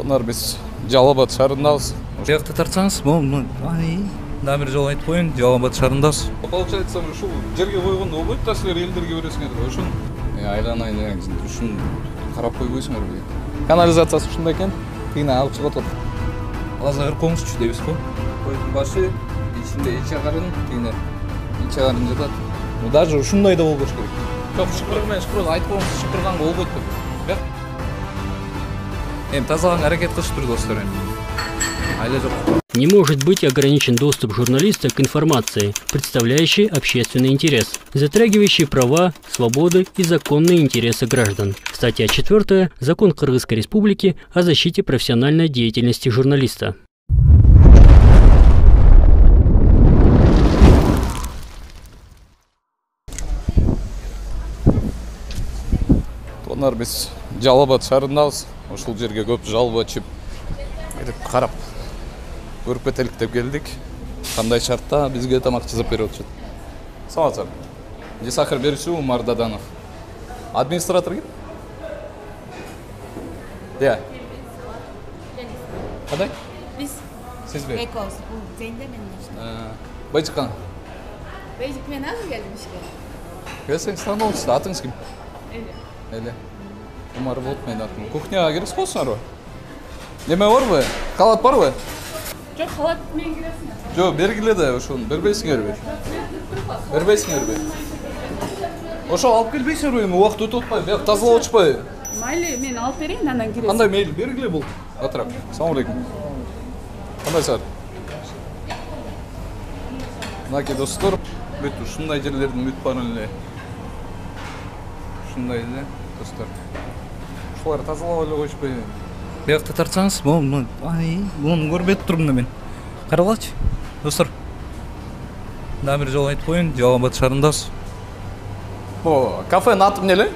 Onlar biz Жалал-Абад шаарындабыз. Жакты тартсаңыз, бир жолу айтып коеюн, Жалал-Абад шаарындабыз. Получается, ушул жерге койгондо болбойт да, силер элдерге бересиңер. Ошон айланайын ушун карап койбойсуңарбы? Канализациясы ушундай экен, тигине алып чыгып атат. Азыр коңузчу дейбиз го. Койдун башы, ичинде иче карын, тигине иче карын жатат. Даже ушундай да болбош керек. Жок, шыкырып айтып коюңуз, шыкырганга болбойт деп. Тазалаганга аракет кылышып тур достор. Айла жок. Не может быть ограничен доступ журналиста к информации, представляющей общественный интерес, затрагивающей права, свободы и законные интересы граждан. Статья 4. Закон Кыргызской Республики о защите профессиональной деятельности журналиста. Onlar biz Жалал-Абад шаарындабыз. Ушул жерге көп жалоба чип карап көрүп кетелик деп келдик. Кандай шартта бизге тамак жасап берип атышат. Саламатсыздар. Жесахир Берисов, Умар Даданов. Администратор ким? Иә. Кандай? Биз Сизби? Экос. Бул Зейнде менен. Байжыккан. Бейжик мен азыр келдим ишке. Келсеңиз таанылсыз, атыңыз ким? Эле. Умар болуп менин атым. Кухняга кирип койсуңарбы? Неме барбы? Халат барбы? Жок, халат менен киресиңер. Жок, бергиле да ошону бербейсиңерби? Бербейсиңерби? Ошо алып келбейсиңерби? Убакыт өтүп атпайбы? Бияк тазалап атышпайбы? Майли, мен алып берейин, андан киресиң. Кандай мейли? Бергиле бул. Атырак. Салам алейкум. Кандайсыздар? Мынакей достор, бүт ушундай жерлердин бүт баарын эле. Ушундай эле достор. Ушулар тазалап эле коюшпайбы? Биякты тартсаңыз, буну көрбөй турмун мен. Каралачы, достор. Бир жолу айтып коеюн, Жалал-Абад шаарындабыз. Кафенин аты эмне эле?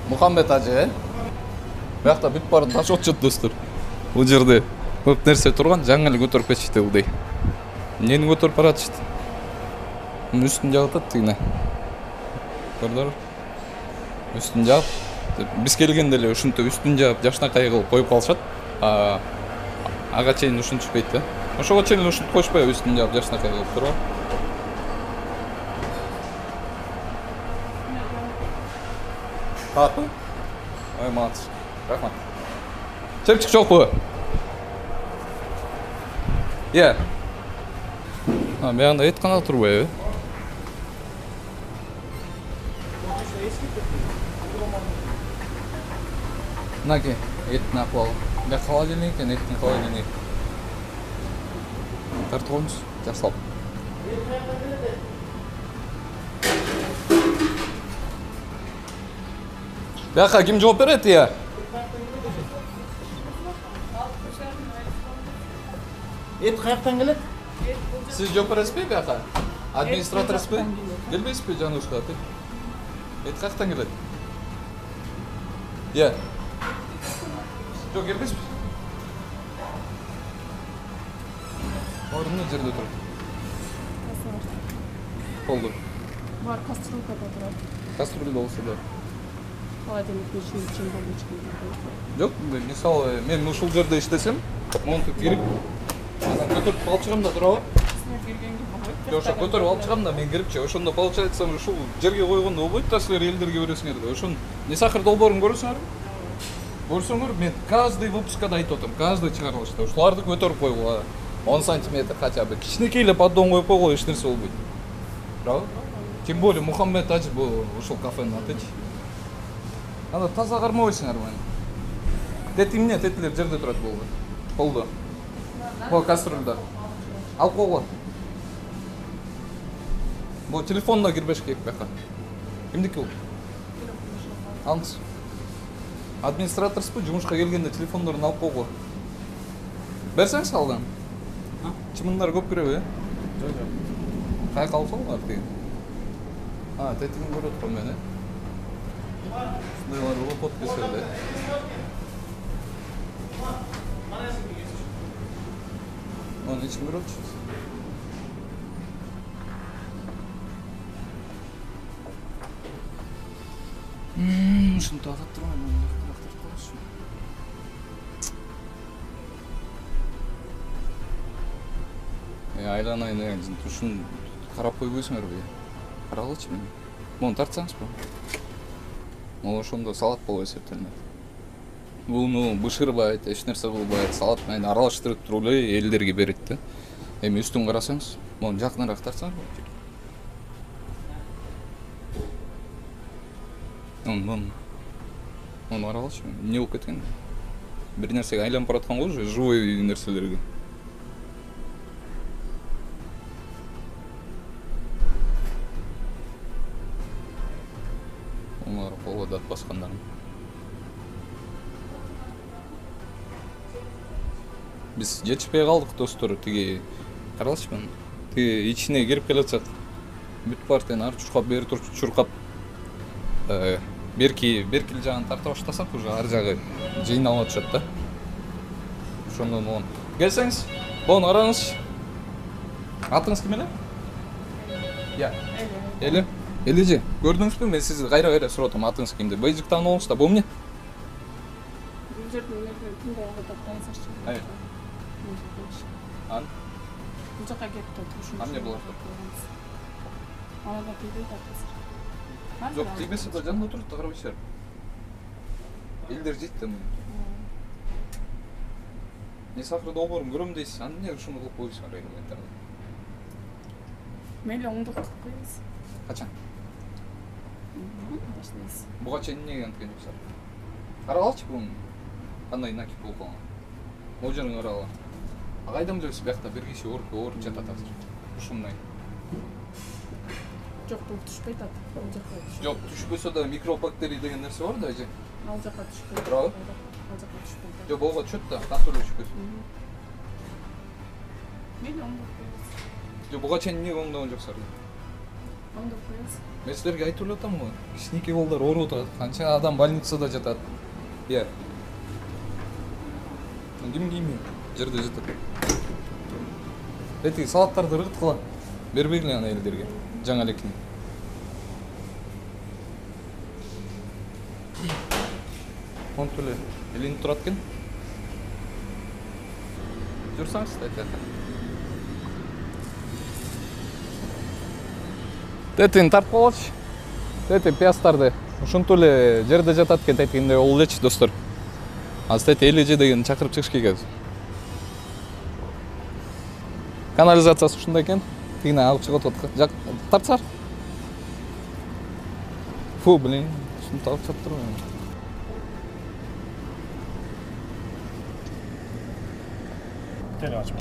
Мухаммед ажы, Биякта бүт баарын ташып атышат достор. Бул жерде көп нерсе турган, жаңы эле көтөрүп кетишти ылдый. Эмнени көтөрүп баратышты? Үстүн жаап атат тигине. Көрдүңөр? Үстүн жаап, биз келгенде эле ушинтип үстүн жаап, жакшынакай кылып коюп калышат. Ага чейин ушинтишпейт да. Ошого чейин ушинтип коюшпайбы, үстүн жаап, жакшынакай кылып турбу? Катпы? Ой, молодцы. Рахмат. Чепчик жокпу? Иә. Биягында эт канал турбайбы? Мынакей, эттин акыбалы. Бияк холодильник экен, эттин холодильник. Тартып коюңуз, жакшылап. Бияка ким жооп берет, ия? Эт каяктан келет? Сиз жооп бересизби бияка? Администраторсызбы? Келбейсизби жаныбызга? Эт каяктан келет? Ия. Жок, келбейсизби? Орунду жерде туруп. Болду. Бар кастрюлькада турат. Кастрюльда болсо да. Холодильниктин ичинде болчу. Жок, мисалы, мен ушул жерде иштесем, монтип кирип, анан көтөрүп алып чыгам да турабы? Силер келгенге болбойт. Жок, көтөрүп алып чыгам да мен кирипчи. Ошондо получается ушул жерге койгондо болбойт да, силер элдерге бересиңер да. Ошон Несахир долбоорун көрөсүңөрбү? Көрсөңөр, мен каждый выпускада айтып атам, каждый чыгарылышта. Ушуларды көтөрүп койгула. 10 сантиметр хотя бы. Кичинекей эле поддон коюп койгула, эч нерсе болбойт. Правда? Тем более Мухаммед ажы бул ушул кафенин атычы. Анда таза кармабайсыңарбы? Тет эмне, тетилер жерде турат болду. Болду. Бул кастрюльда. Алып койгула. Бул телефонуна кирбеш керек бияка. Кимдики бул? Алыңыз. Администраторсызбы? Жумушка келгенде телефондорун алып койгула. Берсеңиз алдан. Чымындар көп киреби, Жок, жок. Кай калсаңар деген. Тетигин көрүп аткам мен, Сындайлар болуп подпись берди. Оны эч ким көрүп атчу. Ушинтип атат турган, айланайын деген ушун карап койбойсуңарбы? Карагылчы мен. Муну тартсаңызбы? Могу ошондо салат болуп эсептелинет. Буну бышырбайт, эч нерсе кылбайт, салат менен аралаштырып туруп эле элдерге берет да. Эми үстүн карасаңыз, муну жакыныраак тартсаңыз болот. Муну карагылчы, эмне болуп кеткен? Бир нерсеге айланып бараткан го, живой нерселерге. Onlar kolu da baskanlarım. Biz жетишпей калдык достор, тиги каралычмын. Тиги ичине кирип келатсак, бүт партияны ар чуркап бери туруп чуркап берки жагын тарта баштасак уже ар жагы жыйналып атышат да. Ошондон могун. Келсеңиз, бону караңызчы. Атыңыз ким эле? Я. Эле. Элеже, көрдүңүзбү? Мен сизди кайра сурап атам, атыңыз ким деп. Быйжык тааныбаңыз да, бул эмне? Бул жерден кимде агытып тайсачы. Ай. Ан? Бул жака келип турушун. Эмне болот? Аларга тийбейт атасыр. Жок, тийбесе да жанында туруп да карабайсыздар. Элдер жейт да муну. Не сахар долбоорун көрөм дейсиз, эмне ушуну кылып койсуңар эле. Мейли оңдук кылып коебуз. Качан? Баштайбыз. Буга чейин эмнеге анткен жоксуңар? Карагалычы бунун кандай накип болуп калган. Могу жерин карагыла. Кайдан билебиз биякта бир киши ооруп жатат азыр. Ушундай. Жок, бул түшпөйт ат. Бул жака түшпөйт. Жок, түшпөсө да микробактерия деген нерсе бар да эже. Ал жака түшпөйт. Туурабы? Ал жака түшпөйт. Жок, буга чөт да, катуу түшпөйт. Мейли оңдоп коебуз. Жок, буга чейин эмнеге оңдогон жоксуңар? Оңдоп коебуз. Мен силерге айтып эле атам го. Кичинекей балдар ооруп атат. Канча адам больницада жатат. Иә. Ким кийми? Жерде жатат. Эти салаттарды ыргыткыла. Бербегиле ана элдерге. Жаңа элекин. Монтуп эле илинип турат экен. Жүрсаңыз да айтат. Тетин тартып алачы. Тети пияздарды ушунтип эле жерде жатат экен, тетинде ол элечи достор. Азыр тети элеже деген чакырып чыгыш керек. Канализациясы ушундай экен. Тигине алып чыгып атат. Тартсар. Фу, блин, ушуну алып чыгып турбайм. Теле açma.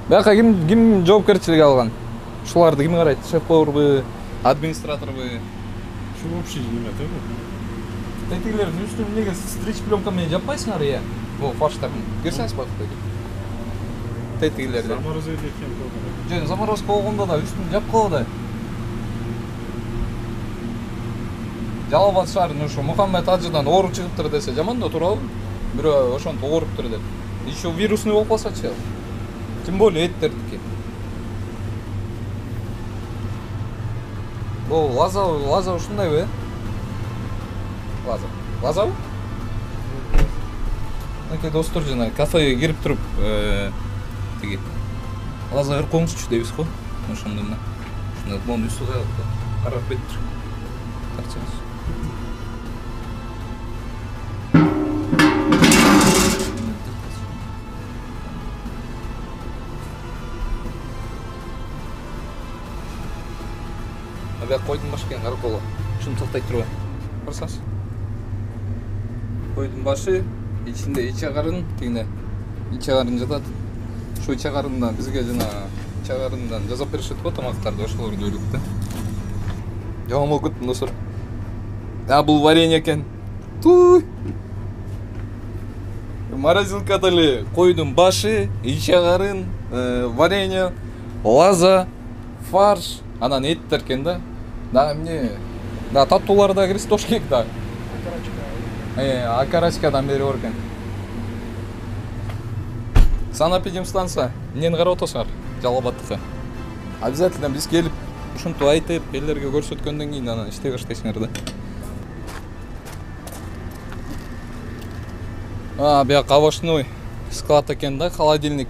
Бияка ким жоопкерчилик алган? Ушуларды ким карайт? Шеф-поварбы, администраторбу? Şu общий неме да бу? Тетилердин үстүн эмнеге стрич пленка менен жаппайсыңар я? Бул фарштардын. Кирсеңиз бакыт. Тетилерди. Заморозка etken болгон. Жөн заморозка болгондо да үстүн жапкыла да. Жалап атышарын ушу Мухаммед Ажыдан ооруп чыгыптыр десе жаман да туурабы? Бирөө ошонтип ооруптур деп. Еще вирусный болуп калсачы. Тем более эттердики. Бул лаза ушундайбы? Лазабы? Мынакей достор жана кафеге кирип туруп, тиги лаза ыркоңузчу дейбиз го. Ошондо мына. Ушундай монун үстү каялып карап беттир. Тартсаңыз. Абияк койдун башы экен, карап боло. Ушуну токтой турбай. Барсаңыз. Койдун башы, ичинде иче карын, тигине иче карын жатат. Ушу иче карындан бизге жана иче карындан жасап беришет го тамактарды, ошолорду өлүп да. Жаман болуп кеттим достор. Бул варенье экен. Туй. Морозилкада эле койдун башы, иче карын, варенье, лаза, фарш, анан эттер экен да. Да эмне? Да таттуулар да кирситош керек да. Акарачкадан бери бар экен. Санэпидемстанция. Эмнени карап атасыңар? Жалал-Абадтыкы. Обязательно биз келип ушинтип айтып, элдерге көрсөткөндөн кийин анан иштей баштайсыңар да. Бияк овощной склад экен да, холодильник.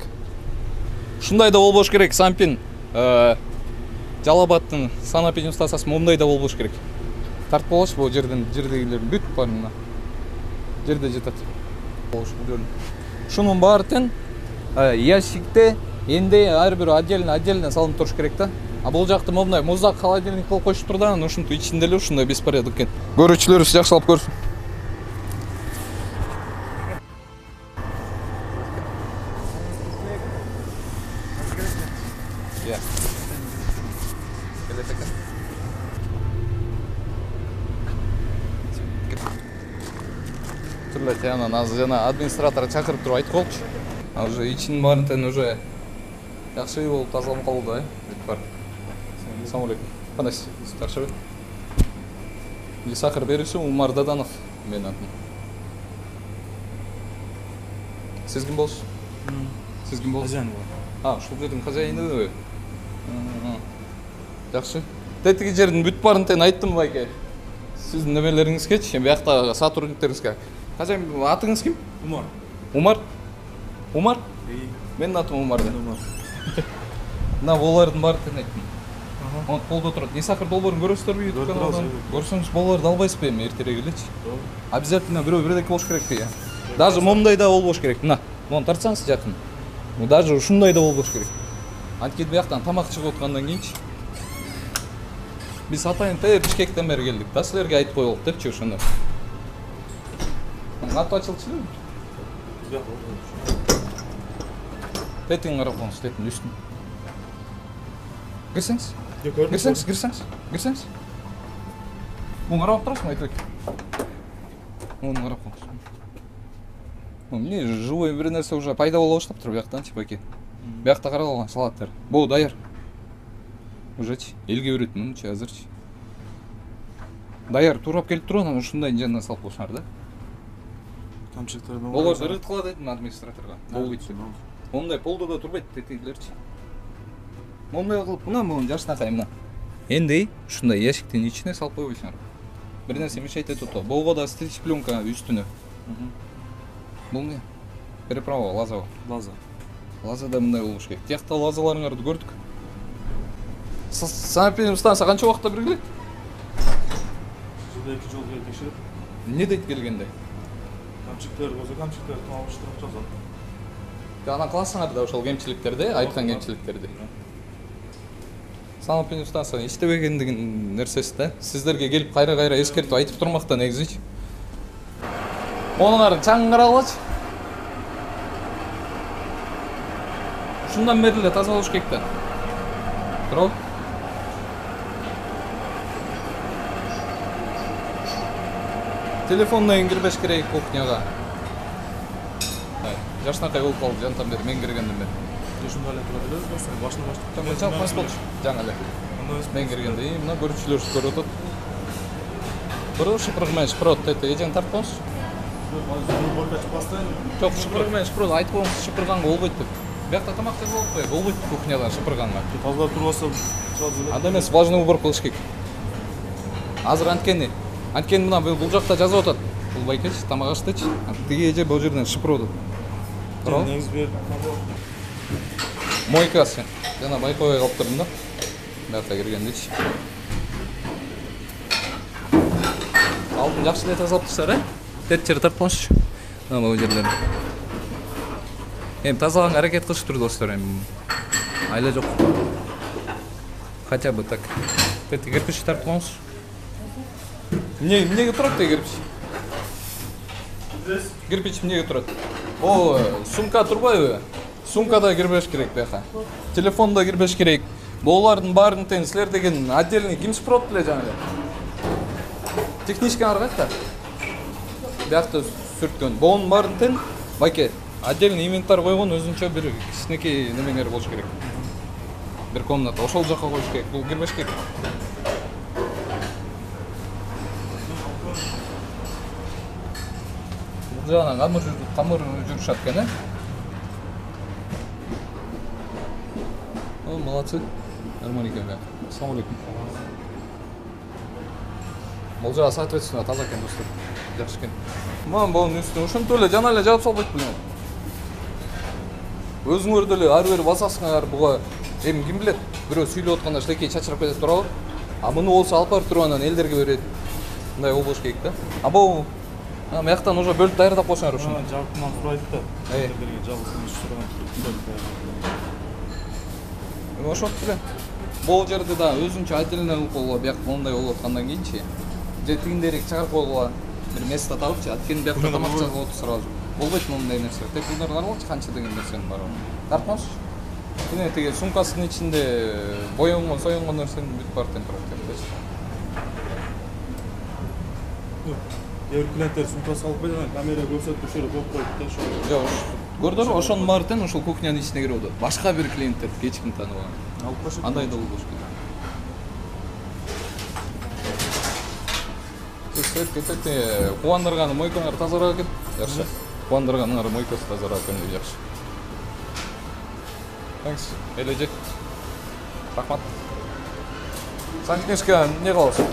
Ушундай да болбош керек, Сампин. Жалал Абадтын санапин станциясы мындай да болбош керек. Тартып алыш бул жерден, жердегилердин бүт баарына. Жерде жатат. Ушунун баары тең ящикте энди ар бир отдельно салынып туруш керек да. А бул жакты мындай муздак холодильник кылып коюшуптур да, ушунун ичинде эле ушундай беспорядок экен. Көрүүчүлөрүбүз жакшылап көрсүн. Анан азыр жана администратор чакырып туруп айтып коелучу. А уже ичинин баарын тең уже жакшы болуп тазаланып калды, бүт бар. Ассалам алейкум. Кандай старший? Или сахар берүүчү Умар Даданов менин атым. Сиз ким болсуз? Сиз ким болсуз? Хозяин бол. Ушул жердин хозяйыныбы? Жакшы. Тетиги жердин бүт баарын тең айттым байке. Сиздин немелериңизгечи, биякта сотрудниктериңизге. Хозяин, атыңыз ким? Умар. Умар? Умар? Менин атым Умар. Мына болардын баары тең айттым. Он полдо турат. Не сахар долбоорун көрөсүздөр YouTube каналынан? Көрсөңүз боларды албайсызбы эми эртерээк элечи? Обязательно бирдеке болуш керекпи? Даже мондай да болбош керек. Мына, мону тартсаңыз жакын. Даже ушундай да болбош керек. Анткени бияктан тамак чыгып аткандан кийинчи биз атайын Бишкектен бери келдик. Да силерге айтып коелук депчи ошондо. Аты ачылчу эле? Тетиң карап коңуз, тетин үстүн. Кирсеңиз? Кирсеңиз. Муну карап турасызбы, айтып эк. Муну карап коңуз. Эмне живой бир нерсе уже пайда боло баштаптыр бияктанчы байке. Биякта каралган салаттар. Бул даяр. Ужечи, элге берет мунчу азырчы. Даяр турап келип туруп, анан ушундай жанына салып коюшыңар да. Камчылыктардан Болор ырыт кылат эдим администраторго. Болбойт. Ондай полдо да турбайт тетигилерчи. Мондай кылып, мына жашнакай мына. Энди ушундай ящиктин ичине салып койбойсуңар. Бир нерсе мешать этип атат. Болго да стрич пленка үстүнө. Бул эмне? Переправа Лазова. Лазада мындай болуш керек. Тиякта лазаларыңарды көрдүк. Санапин станция канча убакытта бергиле? Жылда 2 жол келип текшерип. Не дейт келгенде? Камчылыктар болсо камчылыктарды алыштырып жазат. Анан кыласыңар да ошол кемчиликтерди, айткан кемчиликтерди. Санапин станция иштебегендигин нерсеси да. Сиздерге келип кайра эскертип айтып турмак да негизичи. Онуңардын чаңын карагылачы. Ушундан бери эле тазалаш керек да. Туурабы? Телефондон кирбеш керек кухняга. Жашнакай болуп калды жантан бери, мен киргенден бери. Ушундай эле тура эле болсо, башына баштап. Чалпас болчу, жаңы эле. Мен киргенде, мына көрүүчүлөр көрүп атат. Бирөө шыпырык менен шыпырат, эжең тартып коңуз. Жок, шыпырык менен шыпырат, айтып коңуз, шыпырганга болбойт деп. Биякта тамак жасап атпайбы? Болбойт кухнядан шыпырганга. Тазалап турбаса, Анда эмес, важный уборка кылыш керек. Азыр анткени мына бул жакта жазып атат. Бул байкечи, тамак аштычы. Тиги эже бул жерден шыпырып атат. Туурабы? негизи Мойкасы. Жана байкабай калып турдум да. Биякта киргендечи. Алдын жакшы эле тазалап турсаңар, тет жер тартып коңузчу. Мына бул жерлерди. Эми тазалаганга аракет кылыштыр достор, эми айла жок. Хотя бы так. Тети кирпич тартып коңуз. Эмнеге турат теги кирпич? Кирпич эмнеге турат? О, сумка турбайбы? Сумкада кирбеш керек бияка. Телефонда кирбеш керек. Булардын баарын тең силер деген отдельный ким спрот эле жаңы эле. Техничка аргайт да. Биякта сүрткөн. Бонун баарын тең байке отдельный инвентарь койгон өзүнчө бир кичинекей немеңер болуш керек. Бир комната ошол жака коюш керек. Бул кирбеш керек. Бул жагынан камыр жүрүшат экен, О, молодцы. Нормально екен бияк. Ассалам алейкум. Бул жагы соответственно таза экен достор. Жакшы экен. Мына бунун үстүнө ушинтип эле жана эле жаап салбайт белем. өзүңөр деле ар бир басасыңар буга. Эми ким билет? Бирөө сүйлөп атканда шлекей чачырап кетип турабы? А муну болсо алып барып туруп анан элдерге берет. Мындай болбош керек да. А бул мыяктан уже бөлүп даярдап койсоңор ушуну. Жабыктан сурайт да. Элдерге жалгыз сураган. Ошентип эле. Бул жерде да өзүнчө отдельно кылып койгула, бияк мондай болуп аткандан кийинчи. Же тигиндерди чыгарып койгула. Бир место табыпчы, аткени биякта тамак жазылып сразу. Болбойт мондай нерсе. Тек булар каралчы канча деген нерсенин бары. Тартмаш. Мына тиги сумкасынын ичинде союнгон нерсени бүтүп барып турат депчи. Эгер клиенттер сумка салып койгон, камера көрсөтүп ошол коюп коет да, ошо. Жок, көрдүңөрбү? Ошонун баары тең ушул кухнянын ичине кирип атат. Башка бир клиенттер эч ким тааныбаган. Алып коюшат. Андай да болбош керек. Сөйт кетет. Кубандырган мойкаңар тазарак экен. Жакшы. Кубандырганыңар мойкасы тазарак экен, жакшы. Thanks. Элежек. Рахмат. Саңкнешка не кыласың?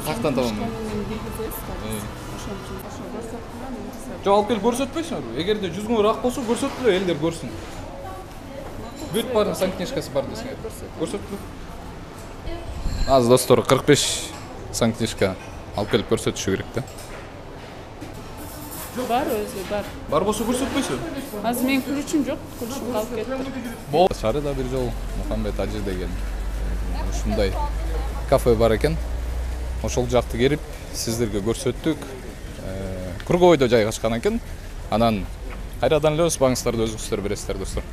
Каяктан табам? Жок, алып келип көрсөтпөйсүңөрбү? Эгерде 100 сом ак болсо көрсөтүлө, элдер көрсүн. Бүт бар саңкнешкасы бар десең. Көрсөтүлө. Азыр достор 45 саңкнешка алып келип көрсөтүшү керек да. Бар өзү, бар. Бар болсо көрсөтпөйсүң? Азыр менин күлүчүм жок, күлүчүм калып кетти. Шарыда бир жол Мухаммед Ажы деген ушундай кафе бар экен. Ошол жакты келип сиздерге көрсөттүк. Круговойдо жайгашкан экен. Анан кайрадан эле өз багыңыздарды өзүңүздөр бересиздер достор.